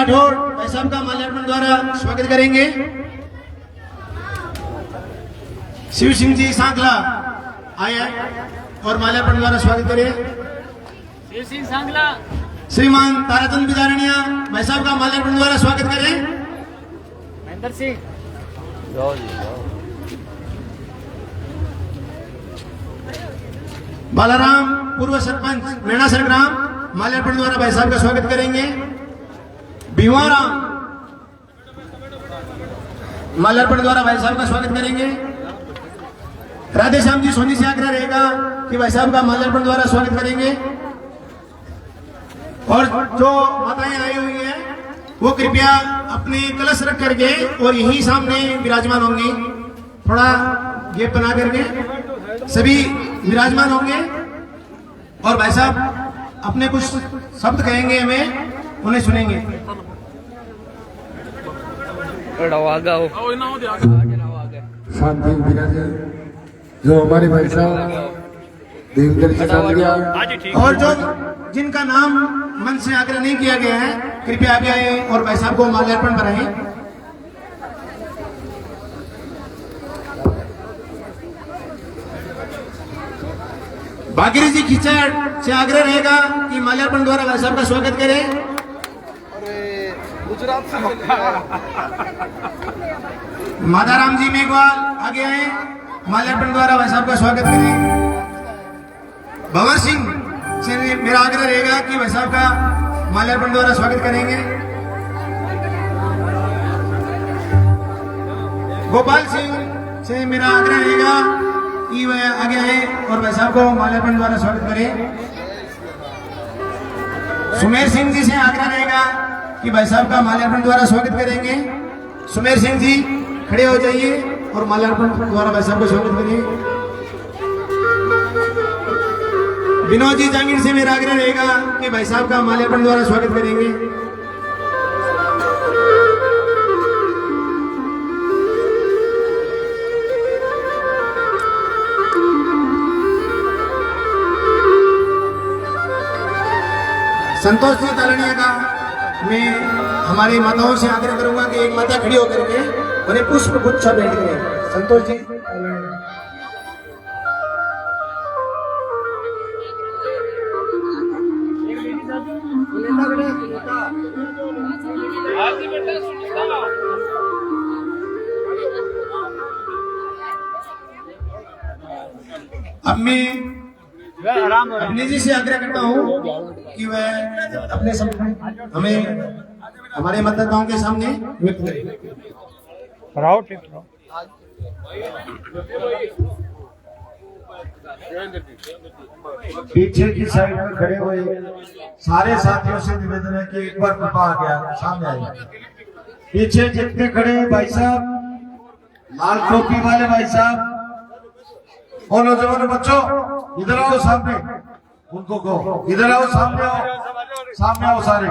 राठौड़ भाई साहब का माल्यार्पण द्वारा स्वागत करेंगे। शिव सिंह जी सांगला आए और माल्यार्पण द्वारा स्वागत करें। शिव सिंह सांगला। श्रीमान ताराचंद बिदारणिया भाई साहब का माल्यार्पण द्वारा स्वागत करें। महेंद्र सिंह। बालाराम पूर्व सरपंच मेणासर ग्राम माल्यार्पण द्वारा भाई साहब का स्वागत करेंगे। भीमाराम माल्यार्पण द्वारा भाई साहब का स्वागत करेंगे। राधेश्याम जी सोनी से आग्रह रहेगा कि भाई साहब का माल्यार्पण द्वारा स्वागत करेंगे। और जो माताएं आई हुई हैं वो कृपया अपने कलश रख करके और यहीं सामने विराजमान होंगी। थोड़ा गेप बना करके सभी विराजमान होंगे और भाई साहब अपने कुछ शब्द कहेंगे, हमें उन्हें सुनेंगे। शांति विराजे जो हमारे भाई साहब देवेंद्र जी सांगलिया और जो जिनका नाम मन से आग्रह नहीं किया गया है कृपया आगे आए और भाई साहब को माल्यार्पण कराएं। भागीरथी जी खिचड़ से आग्रह रहेगा कि माल्यार्पण द्वारा भाई साहब का स्वागत करें। गुजरात से माधाराम जी मेघवाल आगे आए, माल्यार्पण द्वारा भाई साहब का स्वागत करें। भंवर सिंह से मेरा आग्रह रहेगा कि भाई साहब का माल्यार्पण द्वारा स्वागत करेंगे। गोपाल सिंह से मेरा आग्रह रहेगा कि वह आगे आए और भाई साहब को माल्यार्पण द्वारा स्वागत करें। सुमेर सिंह जी से आग्रह रहेगा कि भाई साहब का माल्यार्पण द्वारा स्वागत करेंगे। सुमेर सिंह जी खड़े हो जाइए और माल्यार्पण द्वारा भाई साहब का स्वागत करिए। विनोद जी जांगीर से मेरा आग्रह रहेगा कि भाई साहब का माल्यार्पण द्वारा स्वागत करेंगे। संतोष जी तालनिया का मैं हमारी माताओं से आग्रह करूंगा कि एक माता खड़ी होकर के उन्हें पुष्प गुच्छा भेंट करें। संतोष जी अब मैं अपने जी से आग्रह करता हूँ कि वह अपने हमें हमारे मतदाताओं के सामने व्यक्त करें। पीछे की साइड में खड़े हुए सारे साथियों से निवेदन है कि एक बार कृपा आ गया सामने आइए। पीछे जितने खड़े हैं भाई साहब, लाल टोपी वाले भाई साहब और नौजवान बच्चों इधर आओ सामने, उनको कहो इधर आओ, सामने आओ, सामने आओ सारे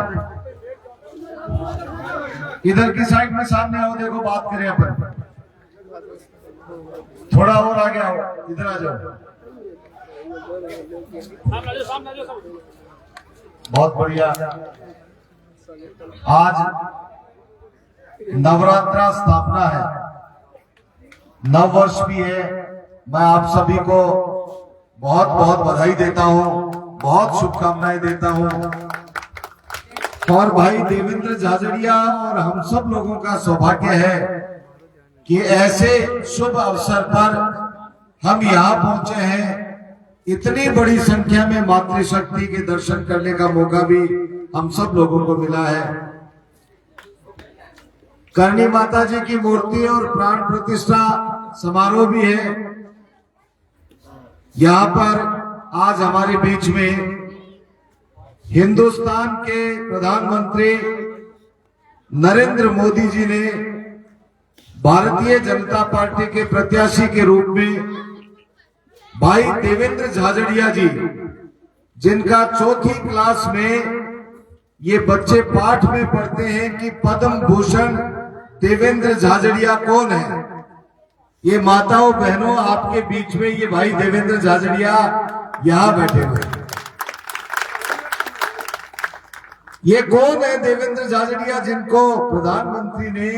इधर की साइड में सामने आओ। देखो बात करें अपन, थोड़ा और आगे आओ, इधर आ जाओ। बहुत बढ़िया। आज नवरात्रा स्थापना है, नव वर्ष भी है। मैं आप सभी को बहुत बहुत बधाई देता हूं, बहुत शुभकामनाएं देता हूं। और भाई देवेंद्र झाझड़िया और हम सब लोगों का सौभाग्य है कि ऐसे शुभ अवसर पर हम यहाँ पहुंचे हैं। इतनी बड़ी संख्या में मातृशक्ति के दर्शन करने का मौका भी हम सब लोगों को मिला है। करणी माता जी की मूर्ति और प्राण प्रतिष्ठा समारोह भी है। यहाँ पर आज हमारे बीच में हिंदुस्तान के प्रधानमंत्री नरेंद्र मोदी जी ने भारतीय जनता पार्टी के प्रत्याशी के रूप में भाई देवेंद्र झाझड़िया जी, जिनका चौथी क्लास में ये बच्चे पाठ में पढ़ते हैं कि पद्म भूषण देवेंद्र झाझड़िया कौन है। ये माताओं बहनों आपके बीच में ये भाई देवेंद्र झाझड़िया यहां बैठे हुए। ये कौन है देवेंद्र झाझड़िया, जिनको प्रधानमंत्री ने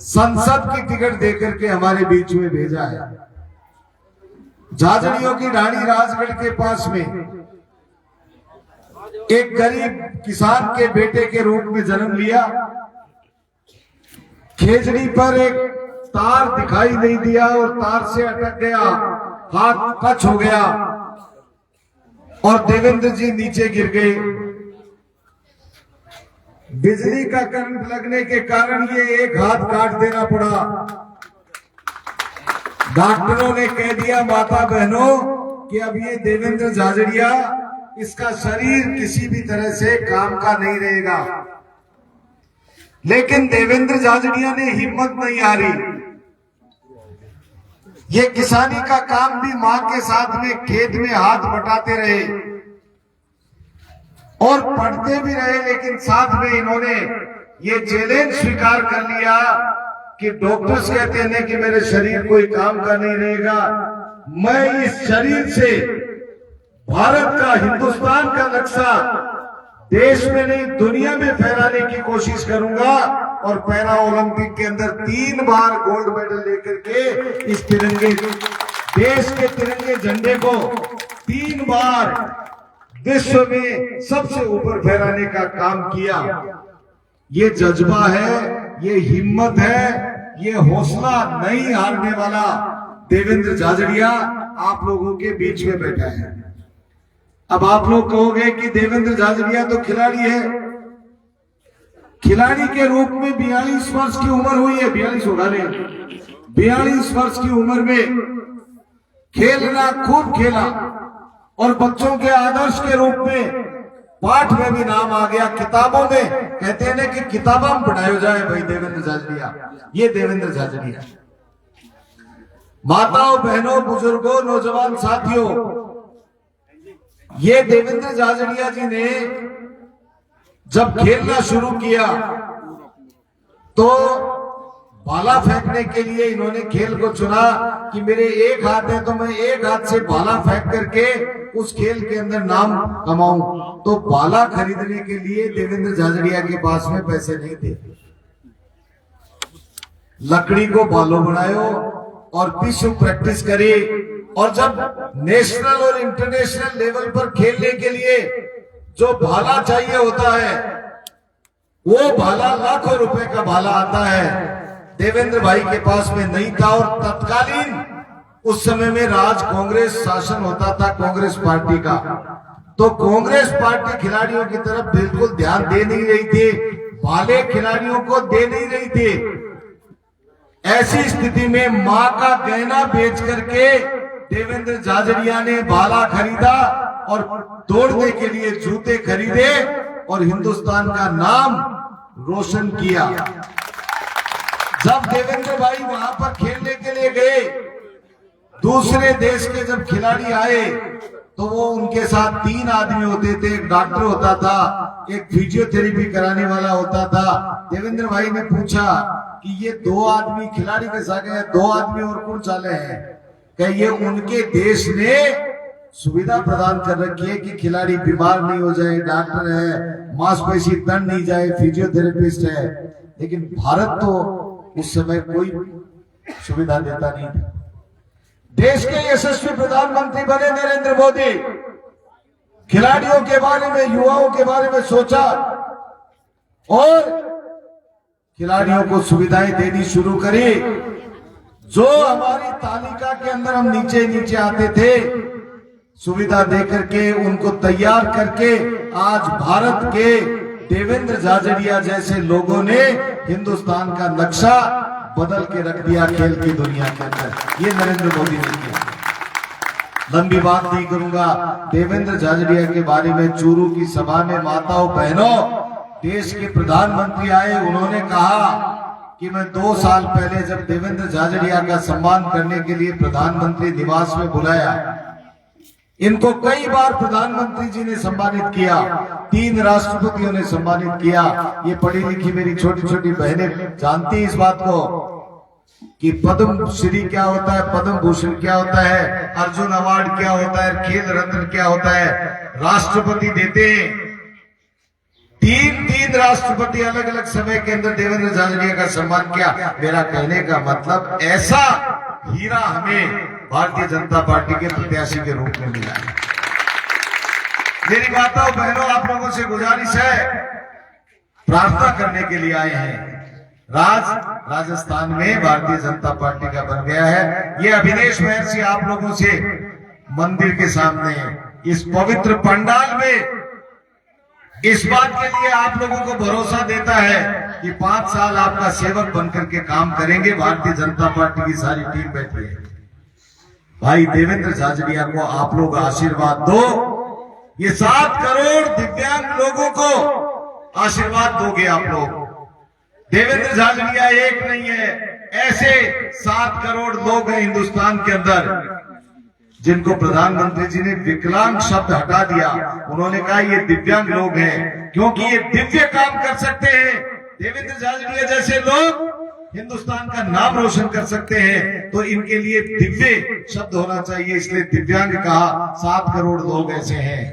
संसद की टिकट देकर के हमारे बीच में भेजा है। झाझड़ियों की ढाणी राजगढ़ के पास में एक गरीब किसान के बेटे के रूप में जन्म लिया। खेजड़ी पर एक तार दिखाई नहीं दिया और तार से अटक गया, हाथ टच हो गया और देवेंद्र जी नीचे गिर गए। बिजली का करंट लगने के कारण ये एक हाथ काट देना पड़ा। डॉक्टरों ने कह दिया माता बहनों कि अब ये देवेंद्र झाझड़िया, इसका शरीर किसी भी तरह से काम का नहीं रहेगा। लेकिन देवेंद्र झाझड़िया ने हिम्मत नहीं हारी। ये किसानी का काम भी मां के साथ में खेत में हाथ बटाते रहे और पढ़ते भी रहे, लेकिन साथ में इन्होंने ये चैलेंज स्वीकार कर लिया कि डॉक्टर्स कहते हैं कि मेरे शरीर कोई काम का नहीं रहेगा, मैं इस शरीर से भारत का, हिंदुस्तान का नक्शा देश में नहीं दुनिया में फैलाने की कोशिश करूंगा। और पैरा ओलंपिक के अंदर 3 बार गोल्ड मेडल लेकर के इस तिरंगे, देश के तिरंगे झंडे को 3 बार विश्व में सबसे ऊपर फहराने का काम किया। ये जज्बा है, ये हिम्मत है, ये हौसला नहीं हारने वाला देवेंद्र झाझड़िया आप लोगों के बीच में बैठा है। अब आप लोग कहोगे कि देवेंद्र झाझड़िया तो खिलाड़ी है, खिलाड़ी के रूप में 42 वर्ष की उम्र हुई है, 42 होगा नहीं, 42 वर्ष की उम्र में खेलना, खूब खेला और बच्चों के आदर्श के रूप में पाठ में भी नाम आ गया, किताबों में कहते हैं ना कि किताबों में पढ़ाया जाए भाई देवेंद्र झाझड़िया। ये देवेंद्र झाझड़िया। माताओं, बहनों, बुजुर्गों, नौजवान साथियों, ये देवेंद्र झाझड़िया जी ने जब खेलना शुरू किया तो भाला फेंकने के लिए इन्होंने खेल को चुना कि मेरे एक हाथ है तो मैं एक हाथ से भाला फेंक करके उस खेल के अंदर नाम कमाऊं। तो भाला खरीदने के लिए देवेंद्र झाझड़िया के पास में पैसे नहीं थे। लकड़ी को भालों बनायो और विश्व प्रैक्टिस करे और जब नेशनल और इंटरनेशनल लेवल पर खेलने के लिए जो भाला चाहिए होता है वो भाला लाखों रुपए का भाला आता है। देवेंद्र भाई के पास में नहीं था और तत्कालीन उस समय में राज कांग्रेस शासन होता था, कांग्रेस पार्टी का। तो कांग्रेस पार्टी खिलाड़ियों की तरफ बिल्कुल ध्यान दे नहीं रही थी, भाले खिलाड़ियों को दे नहीं रही थी। ऐसी स्थिति में मां का गहना बेच करके देवेंद्र झाझड़िया ने भाला खरीदा और दौड़ने के लिए जूते खरीदे और हिंदुस्तान का नाम रोशन किया। जब देवेंद्र भाई वहां पर खेलने के लिए गए, दूसरे देश के जब खिलाड़ी आए तो वो उनके साथ 3 आदमी होते थे, एक डॉक्टर होता था, एक फिजियोथेरेपी कराने वाला होता था। देवेंद्र भाई ने पूछा कि ये 2 आदमी खिलाड़ी के साथ गए, 2 आदमी और कौन चाले हैं? कि ये उनके देश ने सुविधा प्रदान कर रखी है कि खिलाड़ी बीमार नहीं हो जाए, डॉक्टर है, मांसपेशी तन नहीं जाए, फिजियोथेरेपिस्ट है। लेकिन भारत तो उस समय कोई सुविधा देता नहीं था। देश के यशस्वी प्रधानमंत्री बने नरेंद्र मोदी, खिलाड़ियों के बारे में, युवाओं के बारे में सोचा और खिलाड़ियों को सुविधाएं देनी शुरू करी। जो हमारी तालिका के अंदर हम नीचे नीचे आते थे, सुविधा देकर के उनको तैयार करके आज भारत के देवेंद्र झाझड़िया जैसे लोगों ने हिंदुस्तान का नक्शा बदल के रख दिया खेल की दुनिया के अंदर। ये नरेंद्र मोदी ने किया। लंबी बात नहीं करूंगा। देवेंद्र झाझड़िया के बारे में चूरू की सभा में माताओं, बहनों, देश के प्रधानमंत्री आए, उन्होंने कहा कि मैं 2 साल पहले जब देवेंद्र झाझड़िया का सम्मान करने के लिए प्रधानमंत्री निवास में बुलाया, इनको कई बार प्रधानमंत्री जी ने सम्मानित किया, 3 राष्ट्रपतियों ने सम्मानित किया। ये पढ़ी लिखी मेरी छोटी छोटी बहनें जानती इस बात को कि पद्म श्री क्या होता है, पद्म भूषण क्या होता है, अर्जुन अवार्ड क्या होता है, खेल रत्न क्या होता है। राष्ट्रपति देते हैं, तीन राष्ट्रपति अलग अलग समय के अंदर देवेंद्र झाझड़िया का सम्मान किया। मेरा कहने का मतलब ऐसा हीरा हमें भारतीय जनता पार्टी के प्रत्याशी के रूप में मिला है। मेरी माताओं बहनों, आप लोगों से गुजारिश है, प्रार्थना करने के लिए आए हैं। राजस्थान में भारतीय जनता पार्टी का बन गया है। ये अभिनेश महर्षि आप लोगों से मंदिर के सामने इस पवित्र पंडाल में इस बात के लिए आप लोगों को भरोसा देता है कि 5 साल आपका सेवक बनकर के काम करेंगे। भारतीय जनता पार्टी की सारी टीम बैठी है। भाई देवेंद्र झाझड़िया को आप लोग आशीर्वाद दो। ये 7 करोड़ दिव्यांग लोगों को आशीर्वाद दोगे आप लोग। देवेंद्र झाझड़िया एक नहीं है, ऐसे 7 करोड़ लोग हैं हिंदुस्तान के अंदर जिनको प्रधानमंत्री जी ने विकलांग शब्द हटा दिया। उन्होंने कहा ये दिव्यांग लोग हैं क्योंकि ये दिव्य काम कर सकते हैं। देवेंद्र झाझड़िया जैसे लोग हिंदुस्तान का नाम रोशन कर सकते हैं, तो इनके लिए दिव्य शब्द होना चाहिए, इसलिए दिव्यांग कहा। 7 करोड़ लोग ऐसे हैं।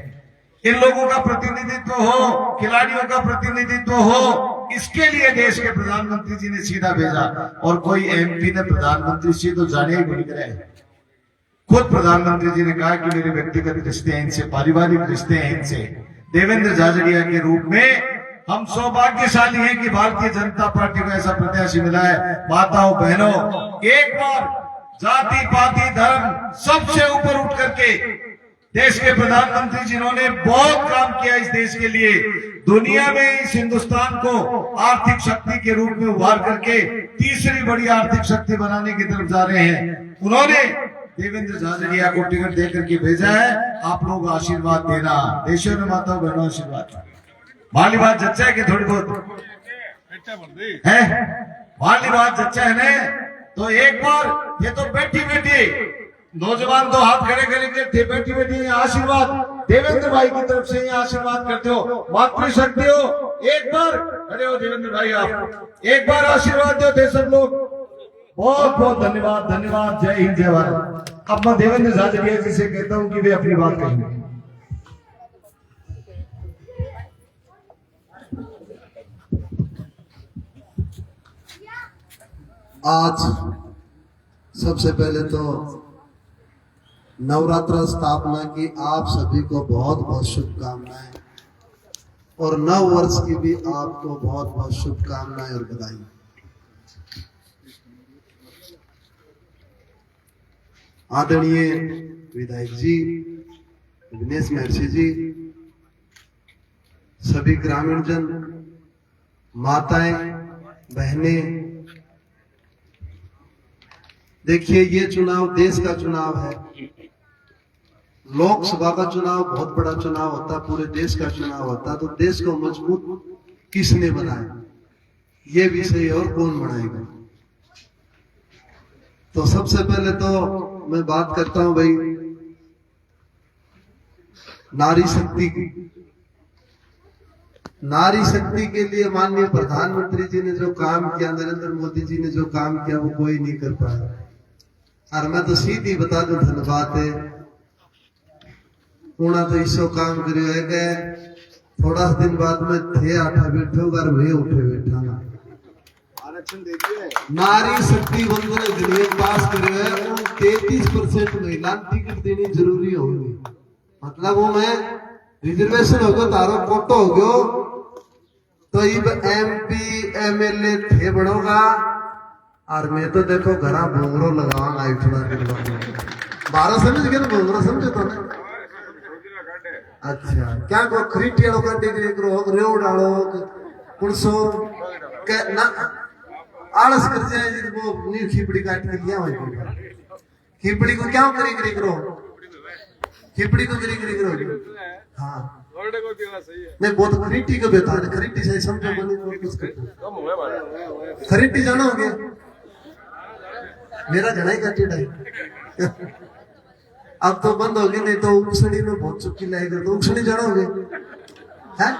इन लोगों का प्रतिनिधित्व हो, खिलाड़ियों का प्रतिनिधित्व हो, इसके लिए देश के प्रधानमंत्री जी ने सीधा भेजा। और कोई एमपी ने प्रधानमंत्री से तो जाने ही नहीं करे। खुद प्रधानमंत्री जी ने कहा कि मेरे व्यक्तिगत रिश्ते हैं इनसे, पारिवारिक रिश्ते हैं इनसे। देवेंद्र झाझड़िया के रूप में हम सौभाग्यशाली हैं कि भारतीय जनता पार्टी को ऐसा प्रत्याशी मिला है। माताओं बहनों, एक बार जाति पाति धर्म सबसे ऊपर उठ करके देश के प्रधानमंत्री जिन्होंने बहुत काम किया इस देश के लिए, दुनिया में इस हिंदुस्तान को आर्थिक शक्ति के रूप में उभार करके तीसरी बड़ी आर्थिक शक्ति बनाने की तरफ जा रहे हैं। उन्होंने देवेंद्र झाझड़िया को टिकट देकर के भेजा है। आप लोग आशीर्वाद देना। देशों में माताओं बहनों आशीर्वाद। माली बात जच्चा है कि थोड़ी बहुत है, माली बात जच्चा है ने, तो एक बार ये तो बैठी बैठी नौजवान तो हाथ खड़े करेंगे थे, बैठी बैठी आशीर्वाद देवेंद्र भाई की तरफ से आशीर्वाद करते हो, मातृशक्ति हो। एक बार खड़े हो देवेंद्र भाई, आप एक बार आशीर्वाद दो थे सब लोग। बहुत बहुत धन्यवाद, धन्यवाद। जय हिंद, जय भारत। अब मैं देवेंद्र झाझड़िया जी से कहता हूं कि वे अपनी बात कहेंगे। आज सबसे पहले तो नवरात्र स्थापना की आप सभी को बहुत बहुत शुभकामनाएं, और नव वर्ष की भी आपको बहुत बहुत शुभकामनाएं और बधाई। आदरणीय विधायक जी, अभिनेश महर्षि जी, सभी ग्रामीण जन, माताएं बहनें, देखिए ये चुनाव देश का चुनाव है। लोकसभा का चुनाव बहुत बड़ा चुनाव होता है, पूरे देश का चुनाव होता है। तो देश को मजबूत किसने बनाया, ये विषय और कौन बनाएगा। तो सबसे पहले तो मैं बात करता हूं भाई नारी शक्ति की। नारी शक्ति के लिए माननीय प्रधानमंत्री जी ने जो काम किया, नरेंद्र मोदी जी ने जो काम किया, वो कोई नहीं कर पाया। और मैं तो सीधी बता दूं, धन्यवाद है पूरा तो इसो काम करे है। थोड़ा दिन बाद में थे आठा बैठो घर वे उठे बैठा ना नारी शक्ति बंधु ने विधेयक पास करे है। 33% महिला टिकट देनी जरूरी होगी। मतलब वो मैं रिजर्वेशन हो गयो, तारो कोटो हो गयो, तो ये MP MLA थे बढ़ोगा। और मैं तो देखो घरा भोंगरो लगावा आई थोड़ा दिन बाद 12 समझ गए ना, भोंगरो समझे तो ना। अच्छा क्या को खरीटी वालों का डिग्री करो, रेव डालो कुड़सो के ना आलस कर जाए जी। वो नी खिपड़ी काट के लिया हुआ, खिपड़ी को क्या करो, खिपड़ी को करो। हाँ नहीं, बहुत खरीटी को बेता है, खरीटी से समझो बोले कुछ खरीटी जाना हो गया मेरा जनाई का टेढ़ा। अब तो बंद हो गई, नहीं तो उखसड़ी में बहुत चुपकी लाएगा। तो उखसड़ी जाना हो गया है।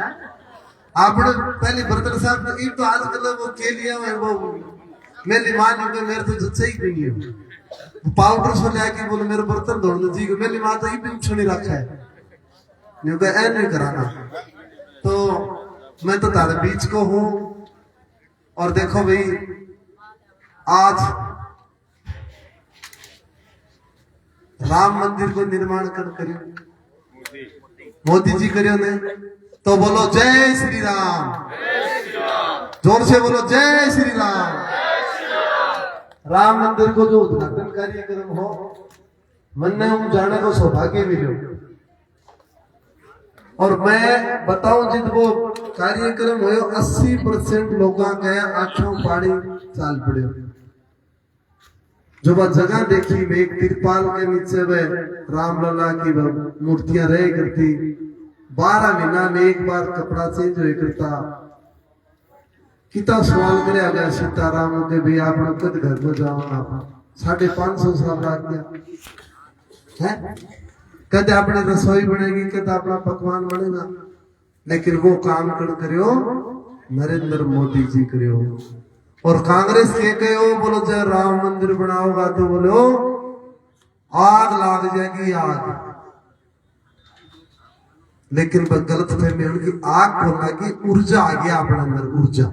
आपने पहले बर्तन साहब तो आजकल वो के लिया है, वो मेरी माँ ने मेरे तो जच्चा ही नहीं है, पाउडर से लेके बोले मेरे बर्तन धोने जी, मेरी माँ तो ये भी उछड़ी रखा है, नहीं कराना। तो मैं तो तारे बीच को हूं। और देखो भाई, आज राम मंदिर को निर्माण करियो मोदी जी करियो ने, तो बोलो जय श्री राम। जोर से बोलो जय श्री राम। राम मंदिर को जो उद्घाटन कार्यक्रम हो, मन हम जाने को सौभाग्य मिलो। और मैं बताऊं, जिन वो कार्यक्रम हो 80% लोगों के आंखों पानी चाल पड़े। जो वह जगह देखी वे एक तिरपाल के नीचे में रामलला की मूर्तियां रह करती, 12 महीना में एक बार कपड़ा चेंज हो करता। कितना सवाल करे अगर सीताराम के भी आप कद घर में जाओ, आप 550 साल लग गया है। कद अपने रसोई बनेगी, कद अपना पकवान बनेगा, लेकिन वो काम करियो नरेंद्र मोदी जी करियो। और कांग्रेस के कहो बोलो जब राम मंदिर बनाओगा तो बोलो आग लाग जाएगी, आग। लेकिन गलत फहमी उनकी आग को लगी, ऊर्जा आ गया अपने अंदर, ऊर्जा।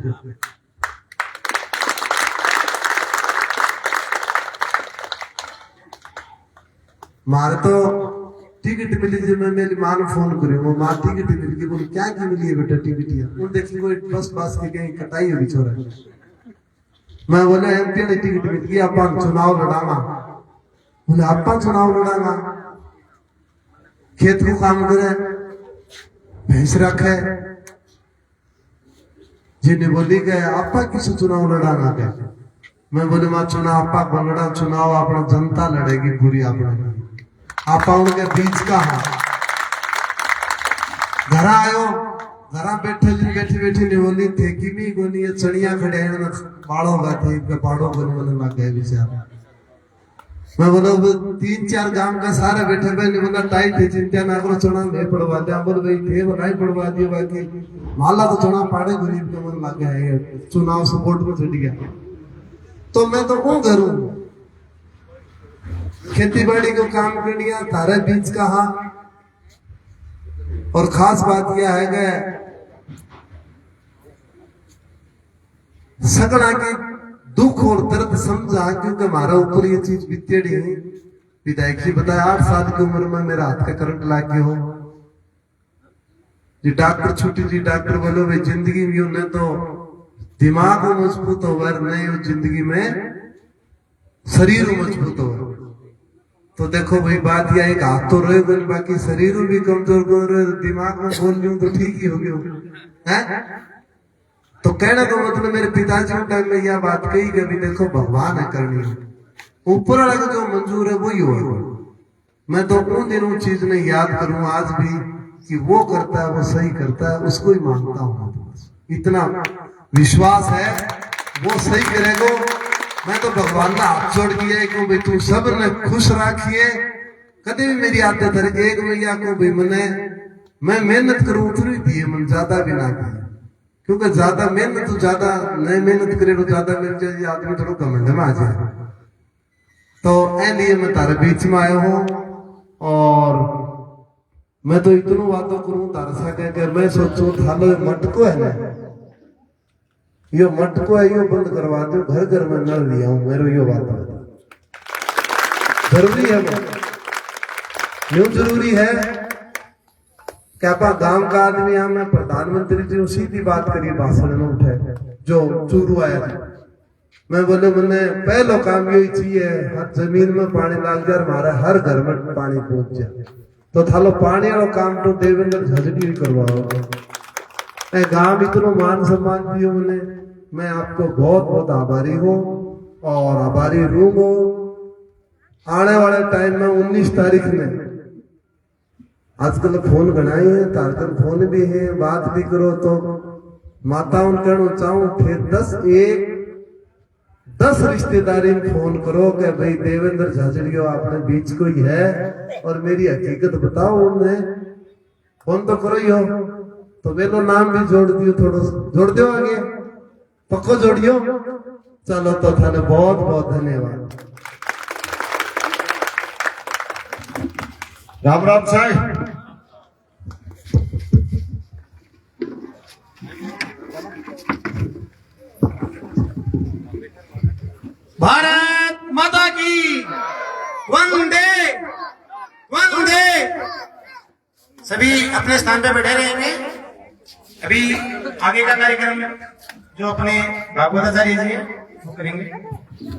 मारे तो टिकट मिली थी, मैं मेरी मां फोन करी, वो मां टिकट मिल गई। बोली क्या की मिली है बेटा टिकटिया? उन देखी कोई बस के कहीं कटाई होगी छोरा। मैं बोले एमपी ने टिकट मिल गई, अपन चुनाव लड़ांगा। बोले अपन चुनाव लड़ांगा? खेत को काम करे, भैंस रखे, जिन्हें बोली गए आपा किस चुनाव लड़ाना के? मैं बोले मां चुनाव आपा को लड़ा, चुनाव अपना जनता लड़ेगी पूरी। अपने आपा उनके बीच का है। घर आयो, घर बैठे नहीं बोली थे कि नहीं गोनी ये चढ़िया खड़े हैं बाड़ों का थे, पाड़ों को बोलने लग गए बेचारा। मैं बोला 3-4 गांव का सारे बैठे हुए, नहीं बोला टाइट है, चिंता ना करो, चुनाव नहीं पड़वा दिया। बोल भाई थे नहीं पड़वा दिए, बाकी माला तो चुनाव पाड़े गरीब के मन लग गया, चुनाव सपोर्ट में चढ़ गया। तो मैं तो कौन करूं? खेती बाड़ी को काम कर लिया, तारे बीच का हा। और खास बात यह है कि सगड़ा के दुख और दर्द समझा, क्योंकि हमारा ऊपर ये चीज बीतेड़ी है। विधायक जी बताया 8 साल की उम्र में मेरा हाथ का करंट लाग गया हो जी। डॉक्टर छुट्टी जी, डॉक्टर बोलो भाई जिंदगी में उन्हें तो दिमाग मजबूत हो, नहीं जिंदगी में शरीर मजबूत हो। तो देखो भाई बात यह एक हाथ तो रहे, बाकी शरीर भी कमजोर कर, दिमाग में बोल लूं तो ठीक ही हो गया है। तो कहने का मतलब मेरे पिताजी के टाइम में यह बात कही कि अभी देखो भगवान है करनी, ऊपर वाला जो मंजूर है वही होगा। मैं तो उन दिनों चीज में याद करूं आज भी कि वो करता है, वो सही करता है, उसको ही मानता हूं। इतना विश्वास है वो सही करेगा। मैं तो भगवान ने हाथ जोड़ दिया कि भाई तू सब ने खुश रखिए। कभी भी मेरी आदत है एक भैया को भी मैं मेहनत करूं उतनी दिए, मन ज्यादा भी ना दिए, क्योंकि ज्यादा मेहनत तो ज्यादा नहीं मेहनत करे तो ज्यादा मिल जाए, आदमी थोड़ा घमंड में आ जाए। तो लिए मैं तारे बीच में आया हूं। और मैं तो इतनी बातों करूं तारे साथ कि मैं सोचू थालो मटको है ना, यो मटको है, यो बंद करवा दो, घर घर में नल लिया हूं। मेरे यो बात जरूरी है, न्यू जरूरी है कि आप गांव का आदमी हम मैं प्रधानमंत्री जी सीधी बात करिए, भाषण में उठे जो चूरू आया था। मैं बोले मैंने पहला काम यही चाहिए, हर जमीन में पानी लाग जाए, हमारे हर घर में पानी पहुंच जाए। तो थालो पानी वाला काम तो देवेंद्र झजड़ी करवाओ। गांव इतना मान सम्मान दियो मैंने, मैं आपको बहुत बहुत आभारी हूँ और आभारी रहूंगा। आने वाले टाइम में 19 तारीख में, आजकल फोन बनाए हैं, तारकन फोन भी है, बात भी करो तो माताओं कहना चाहूं फिर 10 रिश्तेदारी में फोन करो कि भाई देवेंद्र झाझड़ियो अपने बीच कोई है और मेरी हकीकत बताओ। उन्हें फोन तो करो ही हो, तो मेरा नाम भी जोड़ दियो, थोड़ा जोड़ दो आगे, पक्को जोड़ियो। चलो तो थाने बहुत बहुत धन्यवाद। राम राम साहब। भारत माता की वंदे वंदे। सभी अपने स्थान पे बैठे रहेंगे। अभी आगे का कार्यक्रम जो अपने भागवताचार्य जी है वो करेंगे।